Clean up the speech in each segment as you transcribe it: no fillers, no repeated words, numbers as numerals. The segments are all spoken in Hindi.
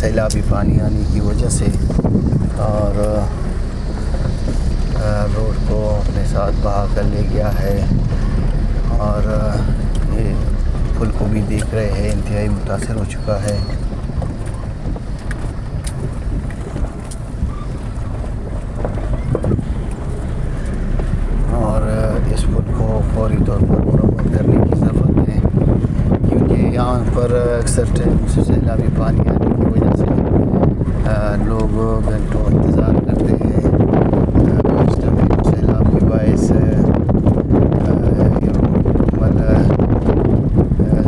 सैलाबी पानी आने की वजह से और रोड को अपने साथ बहा कर ले गया है। और ये पुल को भी देख रहे हैं, इंतहाई मुतासर हो चुका है। और इस पुल को फौरी तौर पर मरम्मत करने की ज़रूरत है, क्योंकि यहाँ पर अक्सर टाइम से सैलाबी पानी आने की वजह से लोग घंटों इंतज़ार करते हैं। सैलाब के बायस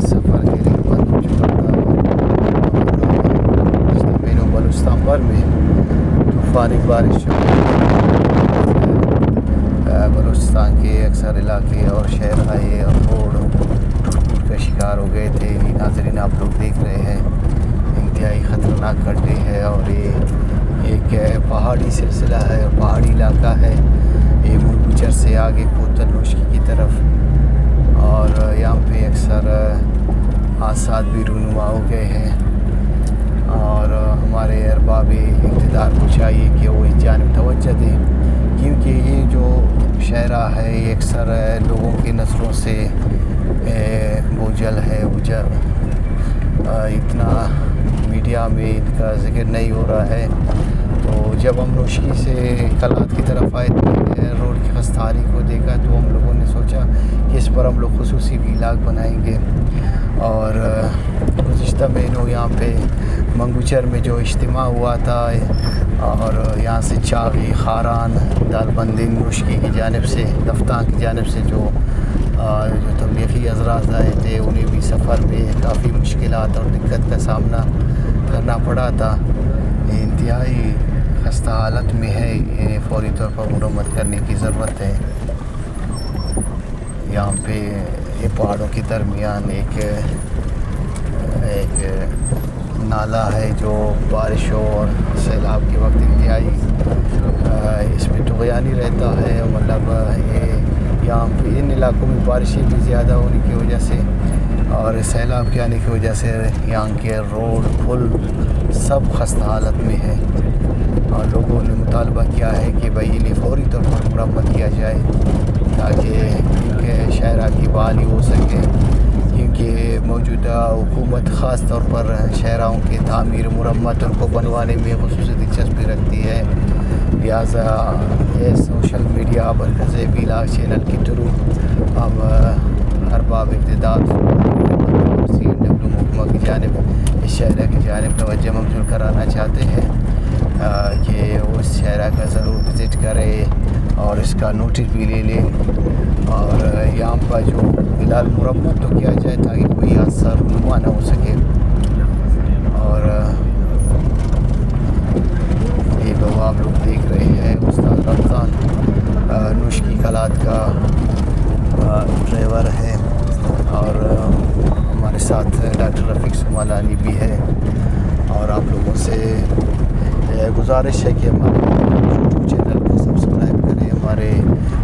सफ़र के लिए बंद हो चुका था। और बलूचिस्तान भर में तूफ़ानी बारिश बलूचिस्तान के अक्सर इलाके और शहर आए और रोड टूट का शिकार हो गए थे। नाज़रीन, आप लोग देख रहे हैं, इंतहाई ख़तरनाक गड्ढे है और ये एक पहाड़ी सिलसिला है और पहाड़ी इलाका है। ये मुलबुचर से आगे कोतल नोशकी की तरफ, और यहाँ पे अक्सर हादसात भी रूनुमा हो गए हैं। और हमारे अरबाब इक़्तिदार को चाहिए कि वो इस जानिब तवज्जो दें, क्योंकि ये जो शहरा है ये अक्सर लोगों की नज़रों से बोझल है। इतना मीडिया में इनका जिक्र नहीं हो रहा है। तो जब हम नोशकी से कलात की तरफ आए तो रोड की खस्ताहाली को देखा तो हम लोगों ने सोचा कि इस पर हम लोग खुसूसी व्लॉग बनाएंगे। और गुज़िश्ता महीनों यहाँ पे मंगूचर में जो इज्तिमा हुआ था, और यहाँ से चावी, खारान, दालबंदी नोशकी की जानिब से, दफ्तार की जानिब से जो तबलीगी हज़रात आए थे, उन्हें भी सफ़र में काफ़ी मुश्किलात और दिक्कत का सामना करना पड़ा था। इंतहाई खस्ता हालत में है, ये फौरी तौर पर मरम्मत करने की ज़रूरत है। यहाँ पे ये पहाड़ों के दरमियान एक नाला है जो बारिशों और सैलाब के वक्त इंतहाई इसमें टुग़यानी रहता है। मतलब ये यहाँ पे इन इलाकों में बारिशें भी ज़्यादा होने की वजह से और सैलाब के आने की वजह से यहाँ के रोड, पुल सब खस्ता हालत में है। और लोगों ने मुतालबा किया है कि भाई इन्हें फौरी तौर पर मरम्मत किया जाए ताकि इनके शहरा की बहाली हो सके, क्योंकि मौजूदा हुकूमत ख़ास तौर पर शहरों के तामीर, मरम्मत, उनको बनवाने में ख़ुसूसी दिलचस्पी रखती है। लिहाजा ये सोशल मीडिया बरकज़ व्लॉग चैनल के थ्रू हम अरबाब इक़्तिदार CNW महकमा की जानिब इस शहर की जानिब तवज्जो मबज़ूल कराना चाहते हैं कि उस शहर का ज़रूर विज़िट करें और इसका नोटिस भी ले लें। और यहाँ पर जो फ़िलहाल मरम्मत तो किया जाए ताकि कोई हादसा रूनुमा ना हो सके। और ये लोग आप लोग देख रहे हैं, उस्ताद रमज़ान नोशकी कलात का ड्राइवर है और हमारे साथ डॉक्टर रफ़ीक सुमालानी भी है। और आप लोगों से गुजारिश है कि हमारे यूट्यूब चैनल को सब्सक्राइब करें, हमारे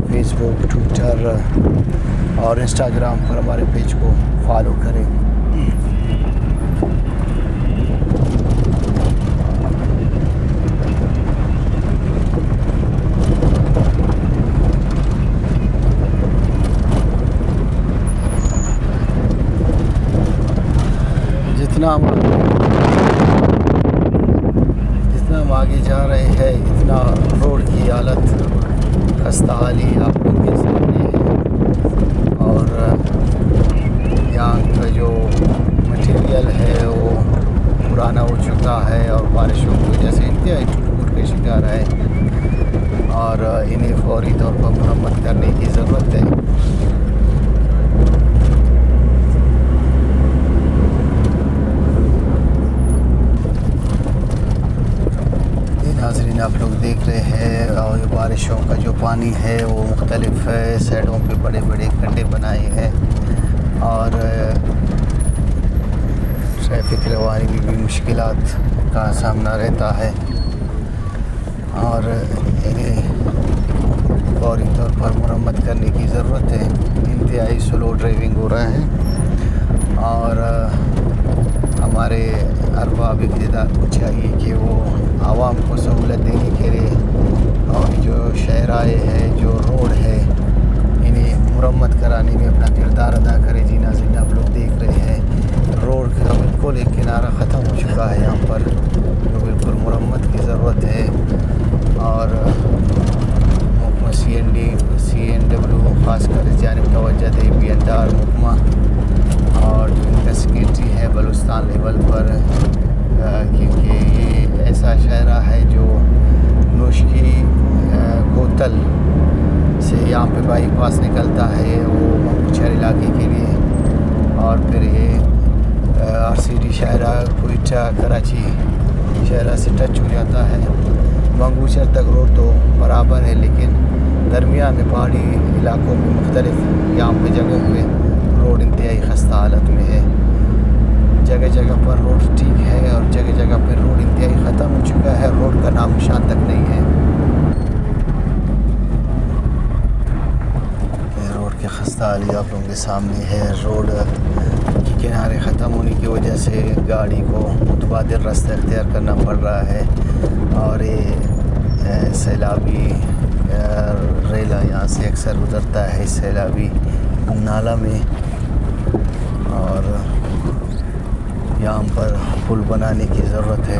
फेसबुक, ट्विटर और इंस्टाग्राम पर हमारे पेज को फॉलो करें। जितना हम आगे जा रहे हैं इतना रोड की हालत खस्ता हाली आप लोग के सामने है। और यहाँ का जो मटेरियल है वो पुराना हो चुका है और बारिशों की वजह से इंतहाई टूट के शिकार है और इन्हें फौरी तौर पर मरम्मत करने की ज़रूरत है। नाज़रीन, आप लोग देख रहे हैं और बारिशों का जो पानी है वो मुख्तलिफ़ साइडों पे बड़े बड़े खड्डे बनाए हैं और ट्रैफिक रवानी में भी मुश्किलात का सामना रहता है। और फौरी तौर पर मरम्मत करने की ज़रूरत है। इंतहाई स्लो ड्राइविंग हो रहा है और हमारे अरबाब इक़्तिदार को चाहिए कि वो आवाम को सहूलत देने के लिए और जो शहराए हैं, जो रोड है, इन्हें मुरम्मत कराने में अपना किरदार अदा करे। जी नाज़रीन, आप लोग देख रहे हैं रोड का बिल्कुल एक किनारा ख़त्म हो चुका है यहाँ पर, जो बिल्कुल मुरम्मत की ज़रूरत है। और महकमा CNW ख़ासकर इस जानिब तवज्जो दे, BNR महकमा और जो इनका सेक्रेटरी है बलूचिस्तान लेवल पर, क्योंकि ये ऐसा शहरा है जो नोशकी कोतल से यहाँ पे बाईपास निकलता है वो मंगूचर इलाके के लिए, और फिर ये RCD शहरा कोयटा कराची शहरा से टच हो जाता है। मंगूचर तक रोड तो बराबर है, लेकिन दरमियान में पहाड़ी इलाकों में मुख्तलिफ यहाँ पे जगहों पे रोड इंतहाई खस्ता हालत में है। जगह जगह पर रोड ठीक है और जगह जगह पर रोड इंतहाई ख़त्म हो चुका है, रोड का नाम निशान तक नहीं है। रोड की खस्ता हाली आप लोगों के सामने है। रोड के किनारे ख़त्म होने की वजह से गाड़ी को मुतबादिल रास्ता इख्तियार करना पड़ रहा है, और ये सैलाबी रेला यहाँ से अक्सर गुजरता है इस सैलाबी नाला में, और यहाँ पर पुल बनाने की ज़रूरत है।